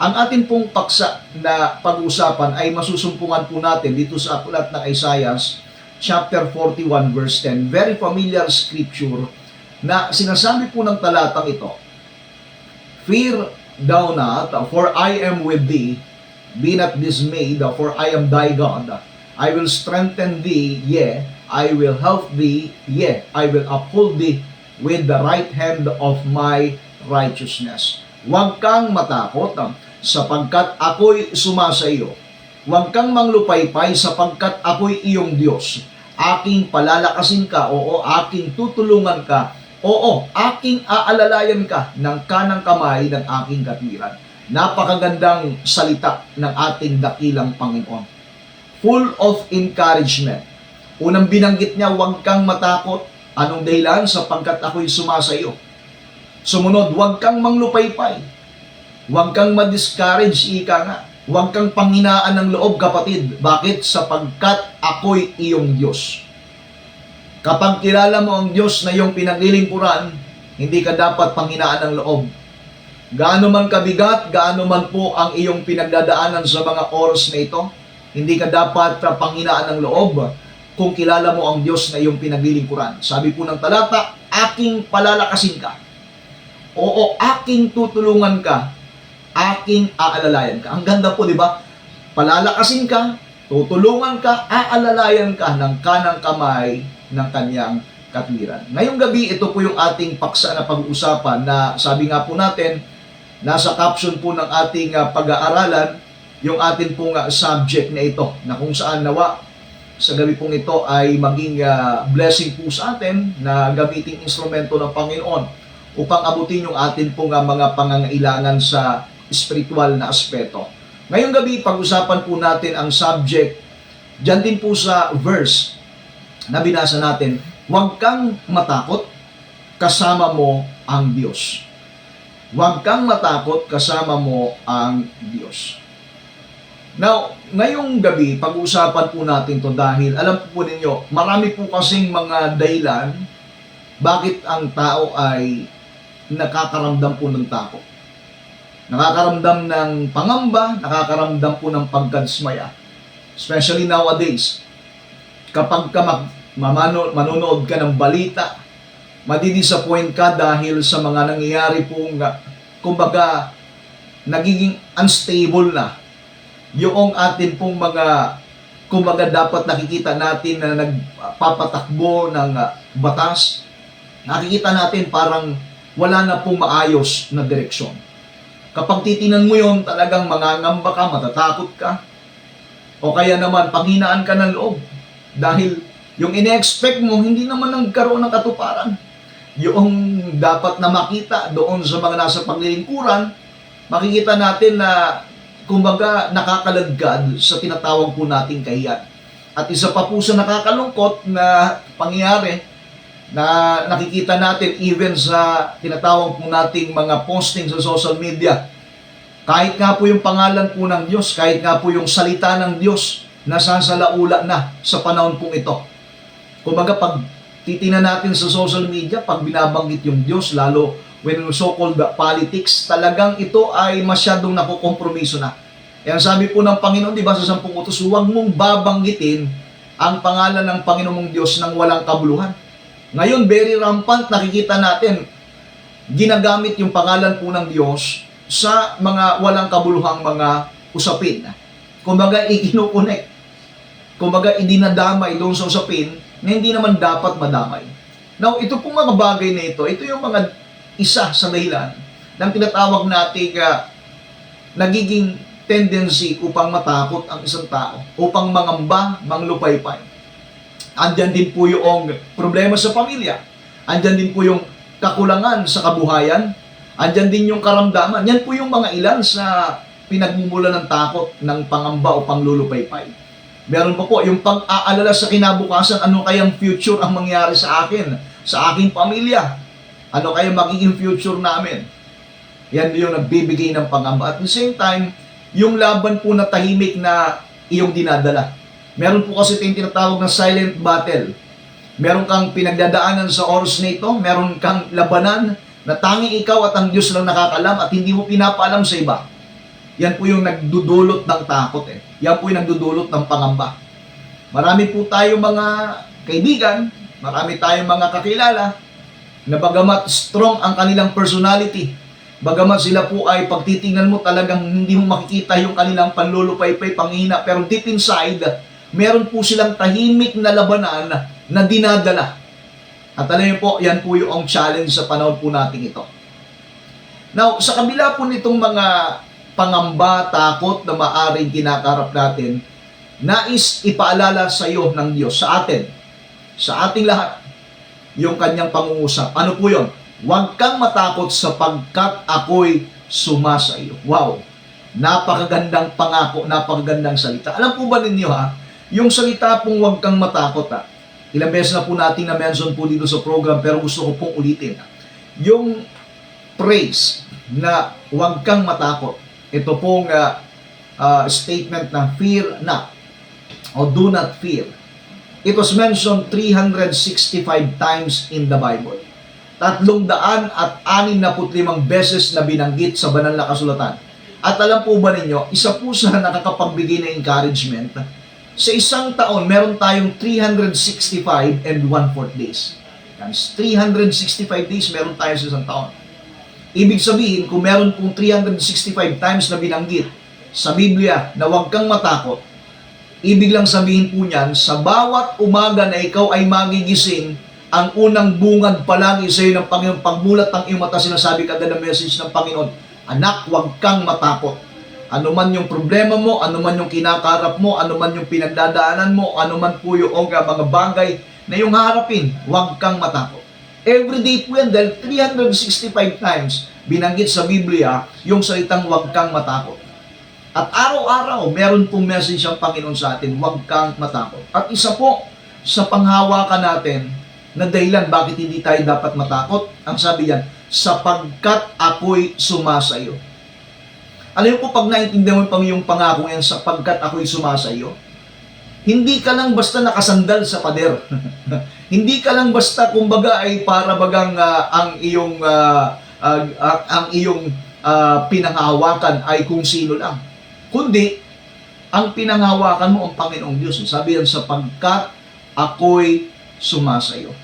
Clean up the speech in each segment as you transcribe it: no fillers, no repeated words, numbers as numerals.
Ang atin pong paksa na pag-uusapan ay masusumpungan po natin dito sa aklat ng Isaiah chapter 41 verse 10. Very familiar scripture na sinasabi po ng talatang ito, "Fear thou not, for I am with thee. Be not dismayed, for I am thy God. I will strengthen thee, yea, I will help thee, yea, I will uphold thee with the right hand of my righteousness." Huwag kang matakot, sapagkat ako'y sumasa iyo. Huwag kang manglupaypay, sapagkat ako'y iyong Diyos. Aking palalakasin ka, oo, aking tutulungan ka, oo, aking aalalayan ka ng kanang kamay ng aking katwiran. Napakagandang salita ng ating dakilang Panginoon. Full of encouragement. Unang binanggit niya, huwag kang matakot. Anong dahilan? Sapagkat ako'y sumasa iyo. Sumunod, huwag kang manglupaypay. Huwag kang ma-discourage, ika nga. Huwag kang panghinaan ng loob, kapatid. Bakit? Sapagkat ako'y iyong Diyos. Kapag kilala mo ang Diyos na iyong pinaglilingkuran, hindi ka dapat panghinaan ng loob. Gaano man kabigat, gaano man po ang iyong pinagdadaanan sa mga oras na ito, hindi ka dapat panghinaan ng loob kung kilala mo ang Diyos na iyong pinaglilingkuran. Sabi po ng talata, aking palalakasin ka. Oo, aking tutulungan ka, aking aalalayan ka. Ang ganda po, di ba? Palalakasin ka, tutulungan ka, aalalayan ka ng kanang kamay ng kanyang katwiran. Ngayong gabi, ito po yung ating paksa na pag-uusapan na sabi nga po natin, nasa caption po ng ating pag-aaralan, yung atin pong subject na ito, na kung saan nawa sa gabi pong ito ay maging blessing po sa atin na gamitin instrumento ng Panginoon upang abutin yung atin pong mga pangangailangan sa spiritual na aspeto. Ngayong gabi, pag-usapan po natin ang subject, dyan din po sa verse na binasa natin, huwag kang matakot, kasama mo ang Diyos. Huwag kang matakot, kasama mo ang Diyos. Now, ngayong gabi, pag-usapan po natin to dahil alam po ninyo, marami po kasing mga dahilan bakit ang tao ay nakakaramdam po ng takot. Nakakaramdam ng pangamba, nakakaramdam po ng pagkadismaya. Especially nowadays, kapag ka manonood ka ng balita, madidisappoint ka dahil sa mga nangyayari pong, kumbaga, nagiging unstable na yung atin pong mga, kumbaga, dapat nakikita natin na nagpapatakbo ng batas. Nakikita natin parang wala na pong maayos na direksyon. Kapag titinan mo yon, talagang mangangamba ka, matatakot ka, o kaya naman panghinaan ka ng loob. Dahil yung ine-expect mo, hindi naman nagkaroon ng katuparan. Yung dapat na makita doon sa mga nasa paglilingkuran, makikita natin na, kumbaga, nakakaladkad sa tinatawag po nating kahiyan. At isa pa po sa nakakalungkot na pangyayari, na nakikita natin even sa tinatawag po nating mga posting sa social media. Kahit nga po yung pangalan po ng Diyos, kahit nga po yung salita ng Diyos, nasasalaula na sa panahon pong ito. Kumbaga, pag titingnan natin sa social media, pag binabanggit yung Diyos, lalo when so-called politics, talagang ito ay masyadong nakukompromiso na. Yan sabi po ng Panginoon, di ba, sa 10 utos, huwag mong babanggitin ang pangalan ng Panginoon mong Diyos nang walang kabuluhan. Ngayon, very rampant, nakikita natin, ginagamit yung pangalan po ng Diyos sa mga walang kabuluhang mga usapin. Kumbaga, ikinukunik. Kumbaga, idinadamay doon sa usapin na hindi naman dapat madamay. Now, ito pong mga bagay na ito yung mga isa sa dahilan ng tinatawag nating nagiging tendency upang matakot ang isang tao, upang mangamba, manglupaypay. Andyan din po yung problema sa pamilya. Andyan din po yung kakulangan sa kabuhayan. Andyan din yung karamdaman. Yan po yung mga ilan sa pinagmumula ng takot ng pangamba o panglulupaypay. Meron pa po yung pag-aalala sa kinabukasan, ano kayang future ang mangyari sa akin, sa aking pamilya. Ano kayang magiging future namin. Yan yung nagbibigay ng pangamba. At the same time, yung laban po na tahimik na iyong dinadala. Meron po kasi yung tinatawag na silent battle. Meron kang pinagdadaanan sa oras na ito, meron kang labanan na tanging ikaw at ang Diyos lang nakakalam at hindi mo pinapaalam sa iba. yan po yung nagdudulot ng takot eh. Yan po yung nagdudulot ng pangamba. Marami po tayong mga kaibigan, marami tayong mga kakilala, na bagamat strong ang kanilang personality, bagamat sila po ay pagtitingnan mo talagang hindi mo makikita yung kanilang panlulupaypay, panghihina, pero deep inside, meron po silang tahimik na labanan na dinadala. At alam niyo po, yan po yung challenge sa panahon po natin ito. Now, sa kabila po nitong mga pangamba, takot na maaring kinakarap natin, nais ipaalala sa iyo ng Diyos, sa atin, sa ating lahat, yung kanyang pangungusap. Ano po yun? Huwag kang matakot sapagkat ako'y sumasa iyo. Wow! Napakagandang pangako, napakagandang salita. Alam po ba ninyo yung salita pong huwag kang matakot ilang beses na po natin na-mention po dito sa program, pero gusto ko pong ulitin. Yung phrase na huwag kang matakot, ito pong statement na fear not, o do not fear. It was mentioned 365 times in the Bible. 365 beses na binanggit sa banal na kasulatan. At alam po ba ninyo, isa po sa nakakapagbigay na encouragement, sa isang taon, meron tayong 365 and 1/4 days. 365 days meron tayo sa isang taon. Ibig sabihin, kung meron pong 365 times na binanggit sa Biblia na huwag kang matakot, ibig lang sabihin po niyan, sa bawat umaga na ikaw ay magigising, ang unang bungad pa lang sa iyo ng Panginoon, pagmulat ng iyong mata, sinasabi kagad ang message ng Panginoon, anak, huwag kang matakot. Ano man yung problema mo, ano man yung kinakarap mo, ano man yung pinagdadaanan mo, ano man po yung mga bagay na yung harapin, huwag kang matakot. Everyday po yan, dahil 365 times binanggit sa Biblia yung salitang huwag kang matakot. At araw-araw, meron pong message ang Panginoon sa atin, huwag kang matakot. At isa po sa panghawakan natin na dahilan bakit hindi tayo dapat matakot, ang sabi yan, sapagkat ako'y sumasayo. Alam mo po, pag naintindihan mo yung pangako yan, sapagkat ako'y sumasayo, hindi ka lang basta nakasandal sa pader. Hindi ka lang basta, kumbaga, ay para bagang ang iyong pinanghawakan ay kung sino lang. Kundi, ang pinanghawakan mo ang Panginoong Diyos. Sabi yan, sapagkat ako'y sumasayo.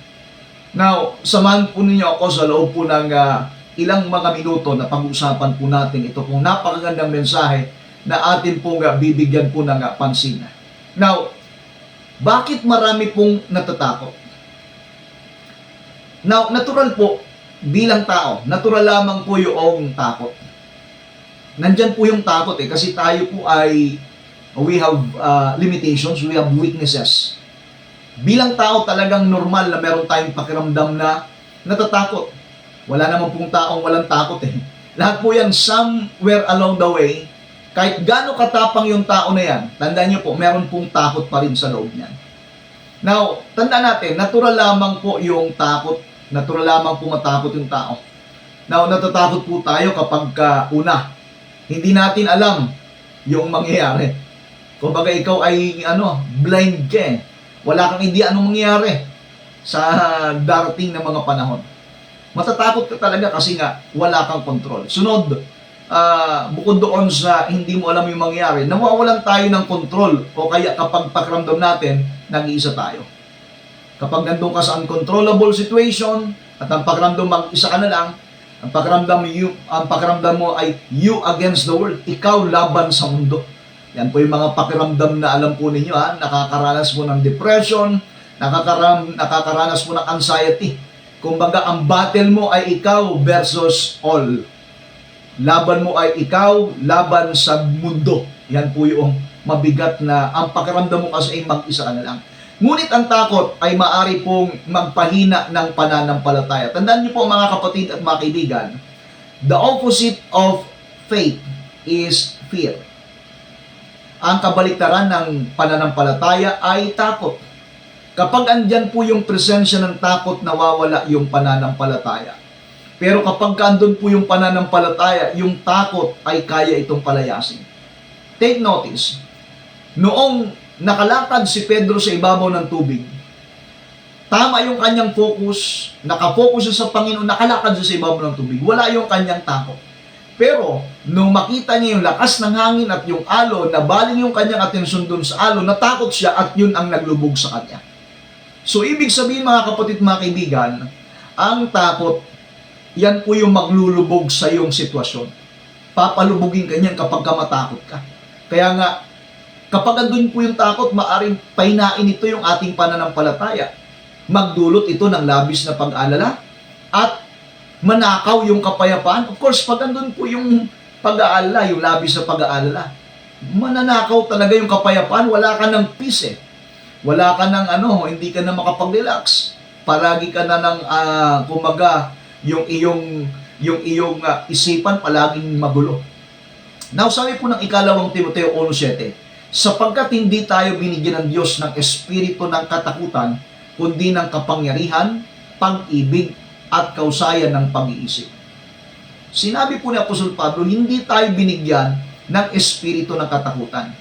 Now, samahan po ninyo ako sa loob po ng ilang mga minuto na pag-usapan po natin ito pong napakagandang mensahe na atin pong bibigyan po ng pansin. Now, bakit marami pong natatakot? Now, natural po, bilang tao, natural lamang po yung takot. Nandyan po yung takot kasi tayo po ay, we have limitations, we have weaknesses. Bilang tao talagang normal na meron tayong pakiramdam na natatakot. Wala naman pong taong walang takot Lahat po yan, somewhere along the way, kahit gaano katapang yung tao na yan, tandaan nyo po, meron pong takot pa rin sa loob niyan. Now, tandaan natin, natural lamang po yung takot, natural lamang po matakot yung tao. Now, natatakot po tayo kapag una, hindi natin alam yung mangyayari. Kumbaga ikaw ay blind ka Wala kang idea anong mangyayari sa darating na mga panahon. Matatakot ka talaga kasi nga wala kang kontrol. Sunod, bukod doon sa hindi mo alam yung mangyayari, nawawalan tayo ng kontrol o kaya kapag pakiramdam natin, nag-iisa tayo. Kapag nandun ka sa uncontrollable situation at ang pakiramdam mag-isa ka na lang, ang pakiramdam mo ay you against the world, ikaw laban sa mundo. Yan po yung mga pakiramdam na alam po ninyo, nakakaranas mo ng depression, nakakaranas mo ng anxiety. Kumbaga, ang battle mo ay ikaw versus all. Laban mo ay ikaw, laban sa mundo. Yan po yung mabigat na ang pakiramdam mo kasi ay mag-isa ka na lang. Ngunit ang takot ay maari pong magpahina ng pananampalataya. Tandaan niyo po mga kapatid at mga kaibigan, the opposite of faith is fear. Ang kabaliktaran ng pananampalataya ay takot. Kapag andyan po yung presensya ng takot, nawawala yung pananampalataya. Pero kapag andun po yung pananampalataya, yung takot ay kaya itong palayasin. Take notice, noong nakalakad si Pedro sa ibabaw ng tubig, tama yung kanyang focus, nakafocus siya sa Panginoon, nakalakad siya sa ibabaw ng tubig, wala yung kanyang takot. Pero, nung makita niya yung lakas ng hangin at yung alon, nabaling yung kanyang atensyon dun sa alon, natakot siya at yun ang naglubog sa kanya. So, ibig sabihin mga kapatid, mga kaibigan, ang takot, yan po yung maglulubog sa iyong sitwasyon. Papalubugin ka niyan kapag ka matakot ka. Kaya nga, kapag andun po yung takot, maaring pahinain ito yung ating pananampalataya. Magdulot ito ng labis na pag-alala at manakaw yung kapayapaan. Of course, pag andun po yung pag-aalala, yung labis na pag-aalala, mananakaw talaga yung kapayapaan. Wala ka ng peace eh. Wala ka ng hindi ka na makapag-relax. Palagi ka na ng, yung iyong isipan palaging magulo. Now, sabi po ng ikalawang Timoteo 1:7, sapagkat hindi tayo binigyan ng Diyos ng espiritu ng katakutan, kundi ng kapangyarihan, pag-ibig, at kausayan ng pag-iisip. Sinabi po ni Apostol Pablo, hindi tayo binigyan ng espiritu ng katakutan,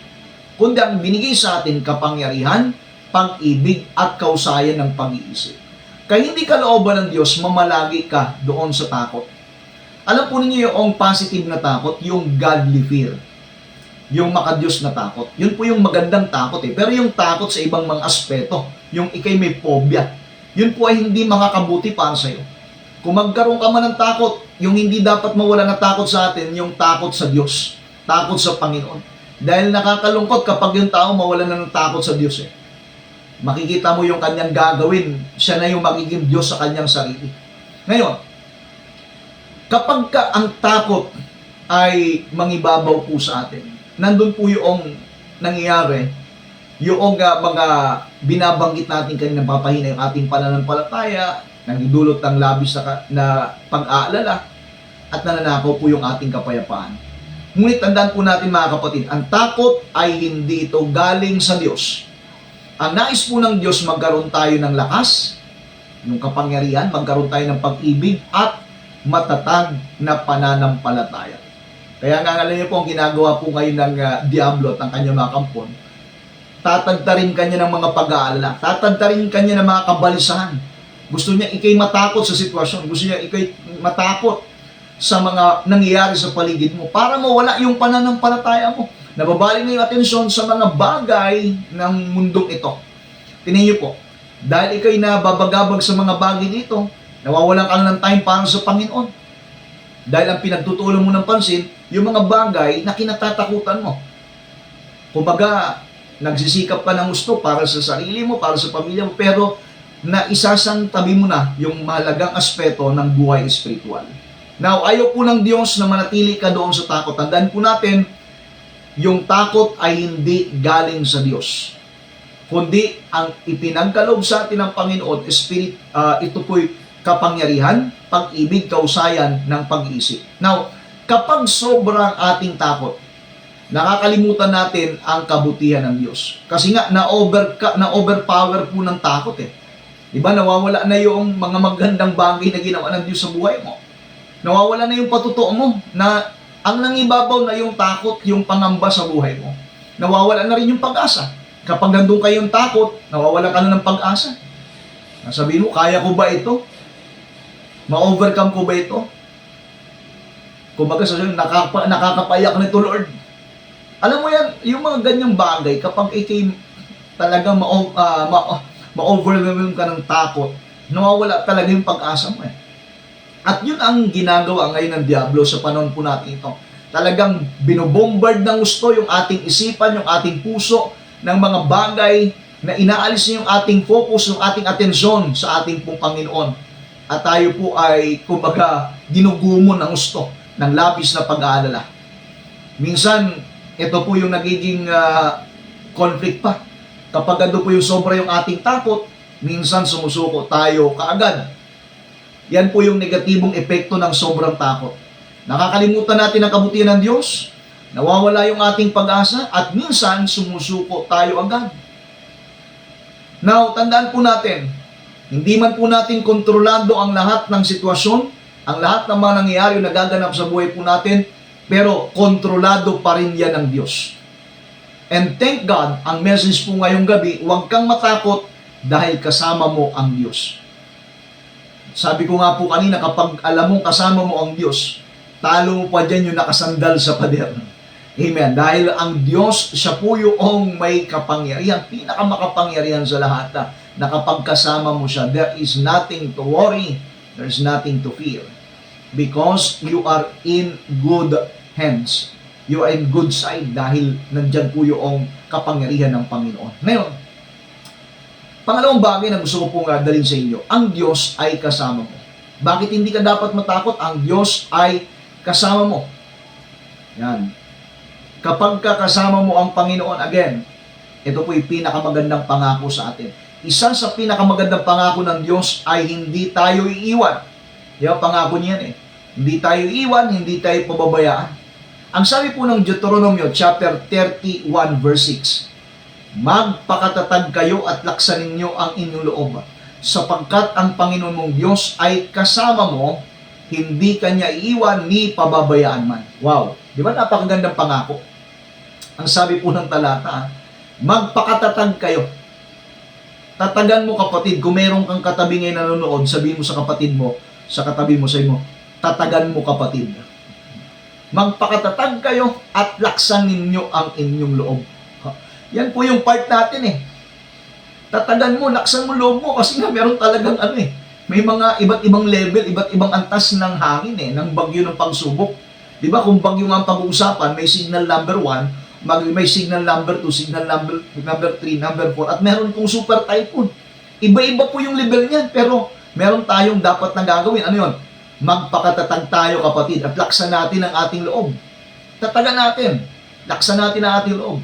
kundi ang binigay sa atin kapangyarihan, pag-ibig, at kausayan ng pag-iisip. Kaya hindi kalooban ng Diyos, mamalagi ka doon sa takot. Alam po ninyo yung positive na takot, yung godly fear. Yung makadiyos na takot. Yun po yung magandang takot eh. Pero yung takot sa ibang mga aspeto, yung ikay may phobia, yun po ay hindi makakabuti para sa'yo. Kung magkaroon ka man ng takot, yung hindi dapat mawala na takot sa atin, yung takot sa Diyos, takot sa Panginoon. Dahil nakakalungkot kapag yung tao mawala na ng takot sa Diyos eh. Makikita mo yung kanyang gagawin, siya na yung magiging Diyos sa kanyang sarili. Ngayon, kapag ang takot ay mangibabaw po sa atin, nandun po yung nangyayari, yung mga binabanggit natin kanina, papahina yung ating pananampalataya, nagdudulot ng labis na pag-aalala, at nananakaw po yung ating kapayapaan. Ngunit tandaan po natin mga kapatid, ang takot ay hindi ito galing sa Diyos. Ang nais po ng Diyos, magkaroon tayo ng lakas, yung kapangyarihan, magkaroon tayo ng pag-ibig, at matatag na pananampalataya. Kaya nga alam niyo po, ang ginagawa po ngayon ng Diablo at ng kanyang mga kampon, tatagtarin kanya ng mga pag-aalala, tatagtarin kanya ng mga kabalisahan. Gusto niya ikay matakot sa sitwasyon, gusto niya ikay matakot sa mga nangyayari sa paligid mo para mawala yung pananampalataya mo. Nababaling na yung atensyon sa mga bagay ng mundong ito. Tingnan niyo po, dahil ikay nababagabag sa mga bagay dito, nawawalan ka ng time para sa Panginoon. Dahil ang pinagtutulan mo ng pansin, yung mga bagay na kinatatakutan mo. Kumbaga, nagsisikap ka ng gusto para sa sarili mo, para sa pamilya mo, pero na isasantabi mo na yung mahalagang aspeto ng buhay espiritual. Now, ayaw po ng Diyos na manatili ka doon sa takot. Tandaan po natin, yung takot ay hindi galing sa Diyos, kundi ang ipinagkaloob sa atin ng Panginoon, ito po'y kapangyarihan, pag-ibig, kausayan ng pag-iisip. Now, kapag sobrang ating takot, nakakalimutan natin ang kabutihan ng Diyos. Kasi nga, na-overpower po ng takot eh. Diba, nawawala na yung mga magandang bagay na ginawa ng Diyos sa buhay mo. Nawawala na yung patutuo mo na ang nangibabaw na yung takot, yung pangamba sa buhay mo. Nawawala na rin yung pag-asa. Kapag nandun kayong takot, nawawala ka na ng pag-asa. Sabihin mo, kaya ko ba ito? Ma-overcome ko ba ito? Kumbaga sasabihin, nakakapayak nito Lord. Alam mo yan, yung mga ganyang bagay, kapag ikay talagang ma-overwhelm ka ng takot, nawawala talaga yung pag-asa mo eh. At yun ang ginagawa ngayon ng Diablo sa panahon po natin ito. Talagang binobombard ng gusto yung ating isipan, yung ating puso, ng mga bagay na inaalis niya yung ating focus, yung ating atensyon sa ating pong Panginoon. At tayo po ay, kumbaga, ginugumo ng gusto, ng labis na pag-aalala. Minsan, ito po yung nagiging conflict pa. Kapag ando po yung sobra yung ating takot, minsan sumusuko tayo kaagad. Yan po yung negatibong epekto ng sobrang takot. Nakakalimutan natin ang kabutihan ng Diyos, nawawala yung ating pag-asa, at minsan sumusuko tayo agad. Now, tandaan po natin, hindi man po natin kontrolado ang lahat ng sitwasyon, ang lahat ng mga nangyayari na gaganap sa buhay po natin, pero kontrolado pa rin yan ng Diyos. And thank God, ang message po ngayong gabi, huwag kang matakot dahil kasama mo ang Diyos. Sabi ko nga po kanina, kapag alam mong kasama mo ang Diyos, talo mo pa dyan yung nakasandal sa pader. Amen. Dahil ang Diyos, siya po yung may kapangyarihan, pinakamakapangyarihan sa lahat na kapag kasama mo siya, there is nothing to worry, there's nothing to fear. Because you are in good hands. You are in good side dahil nandyan po yung kapangyarihan ng Panginoon. Ngayon, pangalawang bagay na gusto ko pong dalhin sa inyo, ang Diyos ay kasama mo. Bakit hindi ka dapat matakot? Ang Diyos ay kasama mo. Yan. Kapag kasama mo ang Panginoon, again, ito po yung pinakamagandang pangako sa atin. Isa sa pinakamagandang pangako ng Diyos ay hindi tayo iiwan. Yung pangako niyan Hindi tayo iiwan, hindi tayo pababayaan. Ang sabi po ng Deuteronomio chapter 31 verse 6, magpakatatag kayo at laksanin niyo ang inyong loob, sapagkat ang Panginoon mong Diyos ay kasama mo, hindi kanya iiwan ni pababayaan man. Wow! Di ba napakagandang pangako? Ang sabi po ng talata, magpakatatag kayo. Tatagan mo kapatid, kung meron kang katabi ngayon nanonood, sabihin mo sa kapatid mo, sa katabi mo, sabihin mo, tatagan mo kapatid. Magpakatatag kayo at laksan ninyo ang inyong loob. Yan po yung part natin Tatagan mo, laksan mo loob mo kasi nga meron talagang may mga iba't ibang level, iba't ibang antas ng hangin ng bagyo ng pagsubok. Di ba kung bagyo nga ang pag-uusapan, may signal number 1, may signal number 2, signal number 3, number 4, at meron pong super typhoon. Iba-iba po yung level niyan, pero meron tayong dapat na gagawin. Ano yun? Magpakatatag tayo kapatid at laksan natin ang ating loob. Tatagan natin. Laksan natin ang ating loob.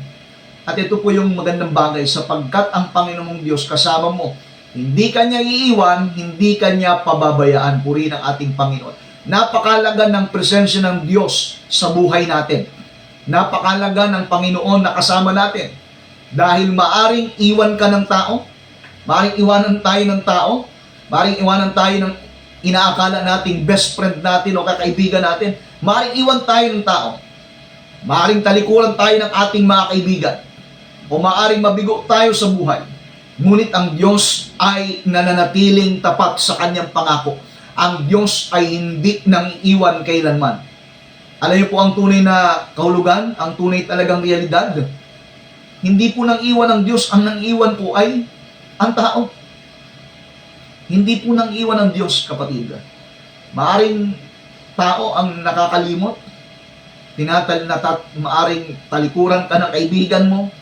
At ito po yung magandang bagay, sapagkat ang Panginoong Diyos kasama mo. Hindi kanya iiwan, hindi kanya pababayaan. Purihin ang ating Panginoon. Napakalaga ng presensya ng Diyos sa buhay natin. Napakalaga ng Panginoon na kasama natin. Dahil maaring iwan ka ng tao, maaring iwanan tayo ng tao, maaring iwanan tayo ng inaakala nating best friend natin o kakaibigan natin, maaring iwan tayo ng tao, maaring talikuran tayo ng ating mga kaibigan, o maaring mabigo tayo sa buhay. Ngunit ang Diyos ay nananatiling tapat sa kanyang pangako. Ang Diyos ay hindi nang iiwan kailanman. Alam niyo po ang tunay na kahulugan, ang tunay talagang realidad. Hindi po nang iwan ng Diyos, ang nang iwan po ay ang tao. Hindi po nang iwan ng Diyos, kapatid. Maaring tao ang nakakalimot. Maaring talikuran ka ng kaibigan mo.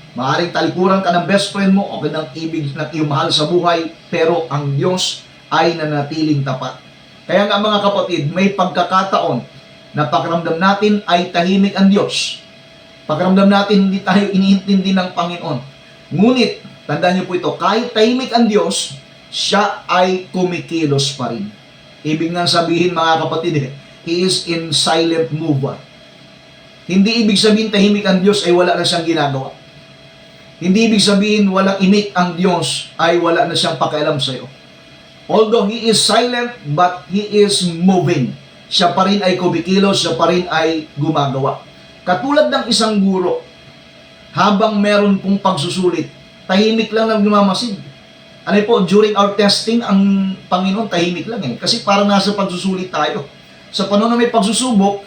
Maaring talikuran ka ng best friend mo o ng ibig na iyong mahal sa buhay. Pero ang Diyos ay nanatiling tapat. Kaya nga mga kapatid, may pagkakataon na pakiramdam natin ay tahimik ang Diyos. Pakiramdam natin hindi tayo iniintindi ng Panginoon. Ngunit, tandaan niyo po ito, kahit tahimik ang Diyos, siya ay kumikilos pa rin. Ibig nga sabihin mga kapatid, He is in silent move. Hindi ibig sabihin tahimik ang Diyos ay wala na siyang ginagawa. Hindi ibig sabihin walang imik ang Diyos ay wala na siyang pakialam sa iyo. Although He is silent, but He is moving. Siya pa rin ay kumikilos, siya pa rin ay gumagawa. Katulad ng isang guro, habang meron pong pagsusulit, tahimik lang lang lumamasid. Ano po, during our testing, ang Panginoon tahimik lang Kasi parang nasa pagsusulit tayo. Sa panahon na may pagsusubok,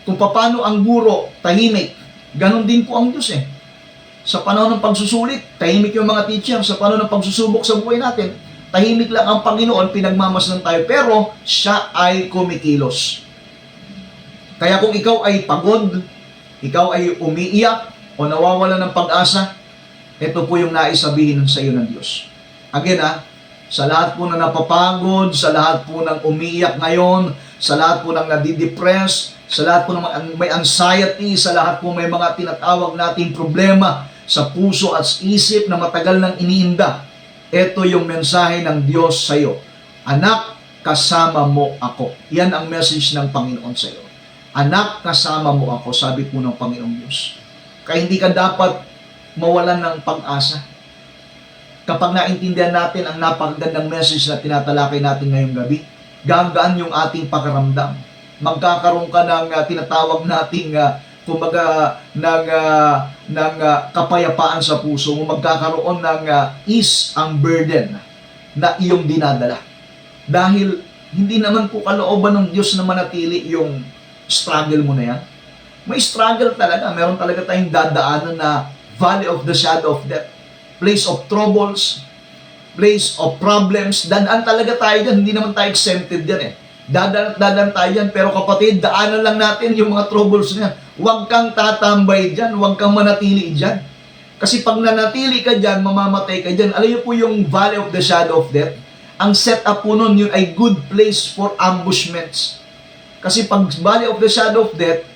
kung paano ang guro tahimik, ganon din po ang Diyos Sa panahon ng pagsusulit, tahimik yung mga teacher. Sa panahon ng pagsusubok sa buhay natin, tahimik lang ang Panginoon, pinagmamasdan tayo, pero siya ay kumikilos. Kaya kung ikaw ay pagod, ikaw ay umiiyak, o nawawala ng pag-asa, ito po yung naisabihin sa iyo ng Diyos. Again sa lahat po na napapagod, sa lahat po ng umiiyak ngayon, sa lahat po ng nadidepress, sa lahat po ng may anxiety, sa lahat po may mga tinatawag nating problema sa puso at isip na matagal nang iniinda, ito yung mensahe ng Diyos sa iyo. Anak, kasama mo ako. Yan ang message ng Panginoon sa iyo. Anak, kasama mo ako, sabi po ng Panginoong Diyos. Kaya hindi ka dapat mawalan ng pag-asa. Kapag naintindihan natin ang napakagandang message na tinatalakay natin ngayong gabi, gagaan yung ating pakiramdam. Magkakaroon ka ng tinatawag nating ng kapayapaan sa puso mo, magkakaroon ng ease ang burden na iyong dinadala. Dahil Hindi naman po kalooban ng Diyos na manatili yung struggle mo na yan. May struggle talaga. Meron talaga tayong dadaanan na valley of the shadow of death. Place of troubles, place of problems. Dadaan talaga tayo dyan. Hindi naman tayo exempted dyan eh. Dadaan tayo dyan. Pero kapatid, daanan lang natin yung mga troubles niyan. Huwag kang tatambay dyan. Huwag kang manatili dyan. Kasi pag nanatili ka dyan, mamamatay ka dyan. Alam niyo po yung valley of the shadow of death? Ang setup po nun, yun ay good place for ambushments. Kasi pag valley of the shadow of death,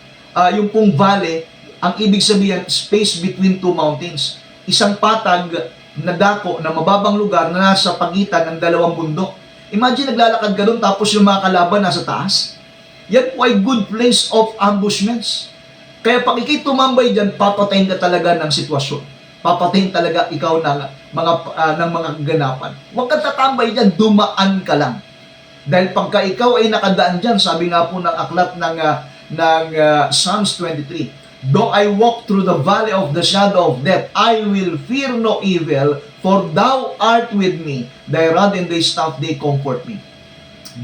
yung pong valley, ang ibig sabihin, space between two mountains. Isang patag na dako na mababang lugar na nasa pagitan ng dalawang bundok. Imagine naglalakad ka doon tapos yung mga kalaban nasa taas. Yan po ay good place of ambushments. Kaya pag ikay tumambay dyan, papatayin ka talaga ng sitwasyon. Papatayin talaga ikaw ng mga kaganapan. Huwag ka tatambay dyan, dumaan ka lang. Dahil pagka ikaw ay nakadaan dyan, sabi nga po ng aklat ng Psalms 23, though I walk through the valley of the shadow of death, I will fear no evil, for thou art with me, thy rod and thy staff, they comfort me.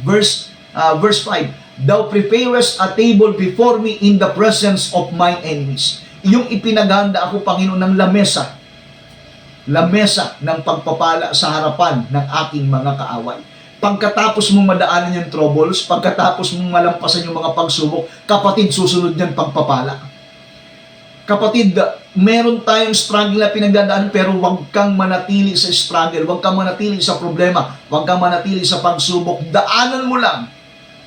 Verse 5, thou preparest a table before me in the presence of my enemies. Yung ipinaganda ako, Panginoon, ng lamesa ng pagpapala sa harapan ng aking mga kaaway. Pagkatapos mong madaanan yung troubles, pagkatapos mong malampasan yung mga pagsubok, kapatid, susunod yan pagpapala. Kapatid, meron tayong struggle na pinagdadaan, pero huwag kang manatili sa struggle, huwag kang manatili sa problema, huwag kang manatili sa pagsubok. Daanan mo lang.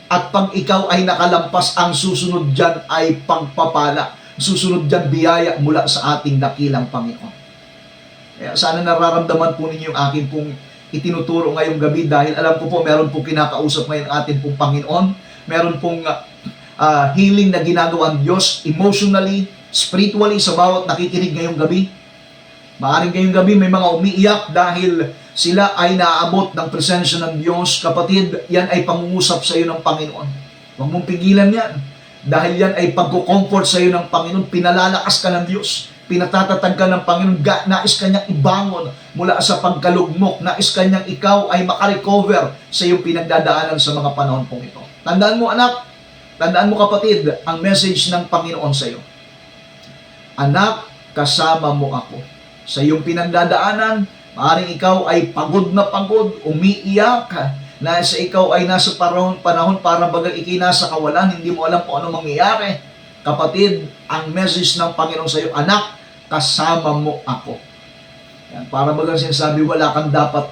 At pag ikaw ay nakalampas, ang susunod dyan ay pagpapala. Susunod dyan biyaya mula sa ating dakilang Panginoon. Kaya sana nararamdaman po ninyo yung akin pong itinuturo ngayong gabi, dahil alam ko po meron pong kinakausap ngayon atin pong Panginoon. Meron pong healing na ginagawa ang Diyos emotionally, spiritually sa bawat nakikinig ngayong gabi. Maaring ngayong gabi may mga umiiyak dahil sila ay naaabot ng presensya ng Diyos. Kapatid, yan ay pangungusap sa iyo ng Panginoon. Huwag mong pigilan yan. Dahil yan ay pagko-comfort sa iyo ng Panginoon. Pinalalakas ka ng Diyos. Pinatatatag ka ng Panginoon. Nais ka niyang ibangon mula sa pagkalugmok. Nais ka niyang ikaw ay makarecover sa iyong pinagdadaanan sa mga panahon pong ito. Tandaan mo, anak. Tandaan mo, kapatid, ang message ng Panginoon sa iyo. Anak, kasama mo ako. Sa iyong pinagdadaanan, maaaring ikaw ay pagod na pagod, umiiyak, na sa ikaw ay nasa panahon para bagang ikay nasa kawalan, hindi mo alam kung ano mangyayari. Kapatid, ang message ng Panginoon sa iyo, anak, kasama mo ako. Yan, para bagang sinasabi, wala kang dapat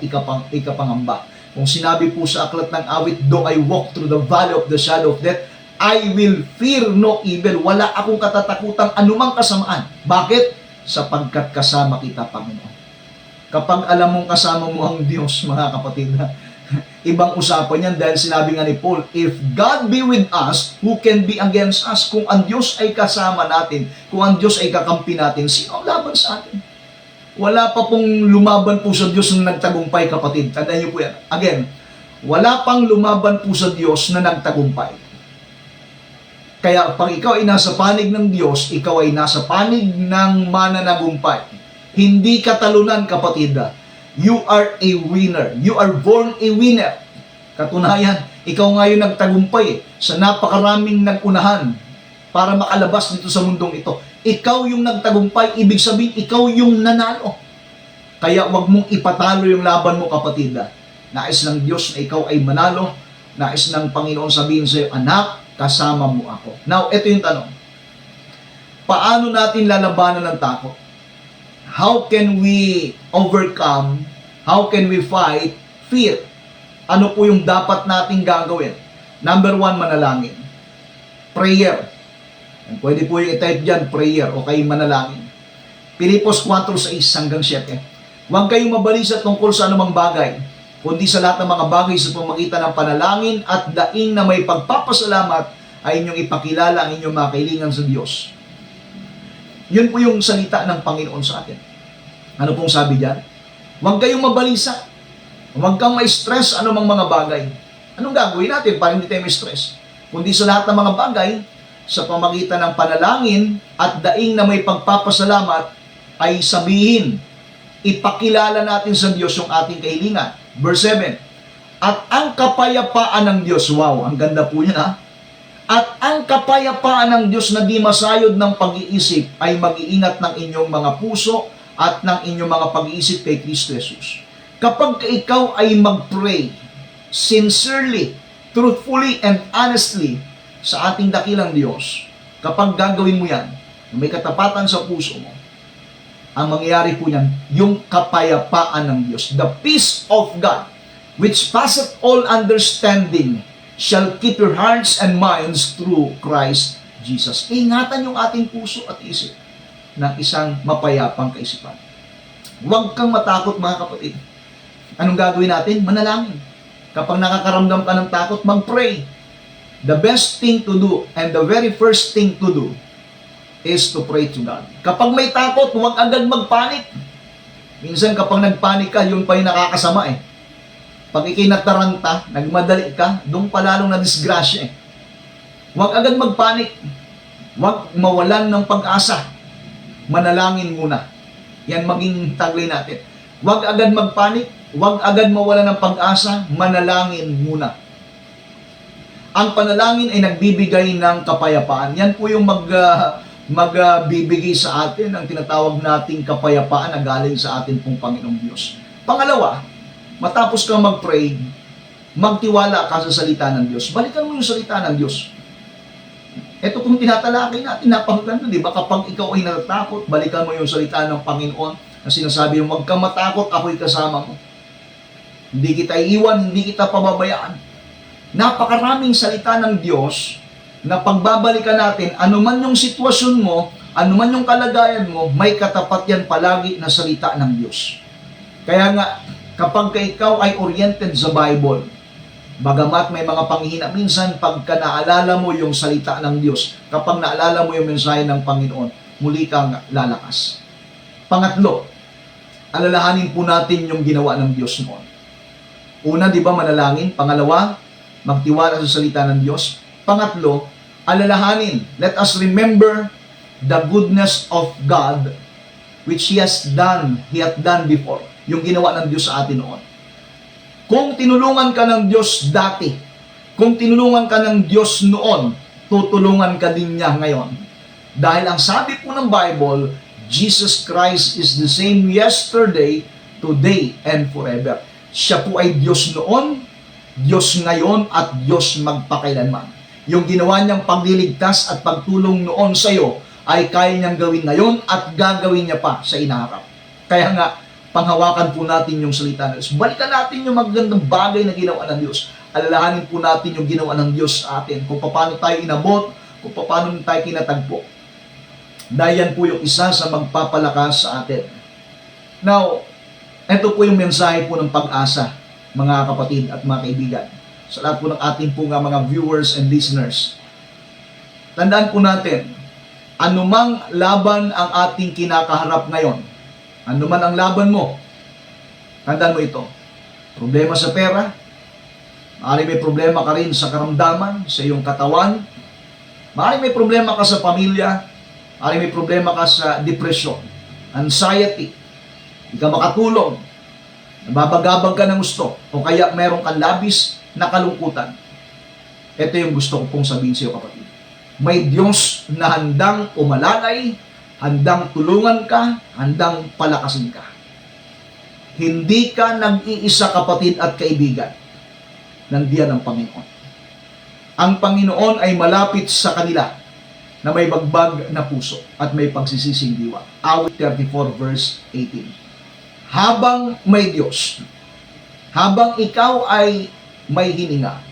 ikapangamba. Kung sinabi po sa aklat ng awit, though I walk through the valley of the shadow of death, I will fear no evil. Wala akong katatakutang anumang kasamaan. Bakit? Sapagkat kasama kita, Panginoon. Kapag alam mong kasama mo ang Diyos, mga kapatid, ibang usapan yan, dahil sinabi nga ni Paul, if God be with us, who can be against us? Kung ang Diyos ay kasama natin, kung ang Diyos ay kakampi natin, sino ang laban sa atin? Wala pa pong lumaban po sa Diyos na nagtagumpay, kapatid. Tandaan niyo po yan. Again, wala pang lumaban po sa Diyos na nagtagumpay. Kaya pag ikaw ay nasa panig ng Diyos, ikaw ay nasa panig ng mananagumpay. Hindi ka talunan, kapatid. You are a winner. You are born a winner. Katunayan, ikaw ngayon nagtagumpay sa napakaraming nagunahan para makalabas dito sa mundong ito. Ikaw yung nagtagumpay, ibig sabihin, ikaw yung nanalo. Kaya wag mong ipatalo yung laban mo, kapatid. Nais ng Diyos na ikaw ay manalo. Nais ng Panginoon sabihin sa iyo, anak, kasama mo ako. Now, ito yung tanong. Paano natin lalabanan ng takot? How can we overcome, how can we fight fear? Ano po yung dapat nating gagawin? Number 1, manalangin. Prayer. Pwede po yung i-type dyan, prayer, o kayo manalangin. Pilipos 4:6-7. Huwag kayong mabalisa tungkol sa anumang bagay, kundi sa lahat ng mga bagay sa pamagitan ng panalangin at daing na may pagpapasalamat ay inyong ipakilala ang inyong mga kailangan sa Diyos. Yun po yung salita ng Panginoon sa atin. Ano pong sabi diyan? Huwag kayong mabalisa. Huwag kang ma-stress anumang mga bagay. Anong gagawin natin para hindi tayo ma-stress? Kundi sa lahat ng mga bagay, sa pamagitan ng panalangin at daing na may pagpapasalamat, ay sabihin, ipakilala natin sa Diyos yung ating kahilingan. Verse 7, At ang kapayapaan ng Diyos, wow, ang ganda po yan ha. At ang kapayapaan ng Diyos na di masayod ng pag-iisip ay mag-iingat ng inyong mga puso at ng inyong mga pag-iisip kay Kristo Jesus. Kapag ikaw ay mag-pray sincerely, truthfully, and honestly sa ating dakilang Diyos, kapag gagawin mo yan, may katapatan sa puso mo, ang mangyayari po yan, yung kapayapaan ng Diyos, the peace of God, which passeth all understanding, shall keep your hearts and minds through Christ Jesus. Ingatan yung ating puso at isip ng isang mapayapang kaisipan. Huwag kang matakot mga kapatid. Anong gagawin natin? Manalangin. Kapag nakakaramdam ka ng takot, mag-pray. The best thing to do and the very first thing to do is to pray to God. Kapag may takot, huwag agad magpanik. Minsan kapag nagpanik ka, yun pa yung nakakasama eh. Pag ikinataranta, nagmadali ka, doon pa lalong na disgrasya eh. Huwag agad magpanik. Huwag mawalan ng pag-asa. Manalangin muna. Yan maging taglay natin. Huwag agad magpanik. Huwag agad mawalan ng pag-asa. Manalangin muna. Ang panalangin ay nagbibigay ng kapayapaan. Yan po yung magbibigay sa atin ang tinatawag nating kapayapaan na galing sa atin pong Panginoong Diyos. Pangalawa, matapos kang mag-pray, magtiwala ka sa salita ng Diyos. Balikan mo yung salita ng Diyos. Ito kung tinatalakay natin, napakaganda, di ba? Kapag ikaw ay natatakot, balikan mo yung salita ng Panginoon na sinasabi mo, huwag kang matakot, ako'y kasama mo. Hindi kita iiwan, hindi kita pababayaan. Napakaraming salita ng Diyos na pagbabalikan natin, anuman yung sitwasyon mo, anuman yung kalagayan mo, may katapat yan palagi na salita ng Diyos. Kaya nga, kapag ikaw ay oriented sa Bible, bagamat may mga panghihina, minsan pagka naalala mo yung salita ng Diyos, kapag naalala mo yung mensahe ng Panginoon, muli kang lalakas. Pangatlo, alalahanin po natin yung ginawa ng Diyos noon. Una, di ba, manalangin. Pangalawa, magtiwala sa salita ng Diyos. Pangatlo, alalahanin. Let us remember the goodness of God which He hath done before. Yung ginawa ng Diyos sa atin noon. Kung tinulungan ka ng Diyos dati, kung tinulungan ka ng Diyos noon, tutulungan ka din niya ngayon. Dahil ang sabi po ng Bible, Jesus Christ is the same yesterday, today, and forever. Siya po ay Diyos noon, Diyos ngayon, at Diyos magpakailanman. Yung ginawa niyang pagliligtas at pagtulong noon sa iyo ay kaya niyang gawin ngayon at gagawin niya pa sa inaharap. Kaya nga, panghawakan po natin yung salita ng Diyos. Balikan natin yung magandang bagay na ginawa ng Diyos. Alalahanin po natin yung ginawa ng Diyos sa atin. Kung paano tayo inabot, kung paano tayo kinatagpo. Dahil yan po yung isa sa magpapalakas sa atin. Now, ito po yung mensahe po ng pag-asa, mga kapatid at mga kaibigan. Sa lahat po ng ating po nga mga viewers and listeners. Tandaan po natin, anumang laban ang ating kinakaharap ngayon, anuman ang laban mo, tandaan mo ito. Problema sa pera, maaari may problema ka rin sa karamdaman, sa iyong katawan, maaari may problema ka sa pamilya, maaari may problema ka sa depression, anxiety, hindi ka makatulog, nababagabag ka ng gusto, o kaya meron kang labis na kalungkutan. Ito yung gusto ko pong sabihin sa iyo, kapatid. May Diyos na handang umalalay, handang tulungan ka, handang palakasin ka. Hindi ka nag-iisa, kapatid at kaibigan. Nandiyan ang Panginoon. Ang Panginoon ay malapit sa kanila na may bagbag na puso at may pagsisising diwa. Awit 34 verse 18. Habang may Diyos, habang ikaw ay may hininga,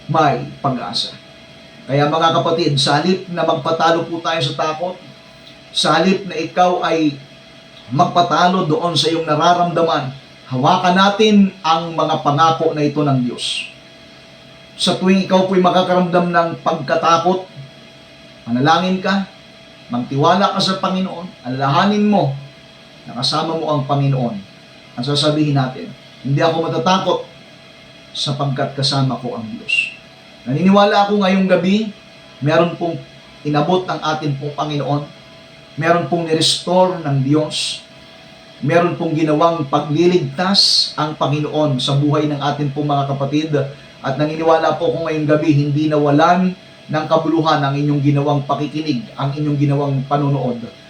may pag-asa. Kaya mga kapatid, sa halip na magpatalo po tayo sa takot, sa halip na ikaw ay magpatalo doon sa iyong nararamdaman, hawakan natin ang mga pangako na ito ng Diyos. Sa tuwing ikaw po'y makakaramdam ng pagkatakot, manalangin ka, magtiwala ka sa Panginoon, alalahanin mo na kasama mo ang Panginoon. Ang sasabihin natin, hindi ako matatakot sapagkat kasama ko ang Diyos. Naniniwala ako ngayong gabi, meron pong inabot ng ating pong Panginoon, meron pong nirestore ng Diyos, meron pong ginawang pagliligtas ang Panginoon sa buhay ng ating pong mga kapatid. At naniniwala po ako ngayong gabi, hindi nawalan ng kabuluhan ang inyong ginawang pakikinig, ang inyong ginawang panonood.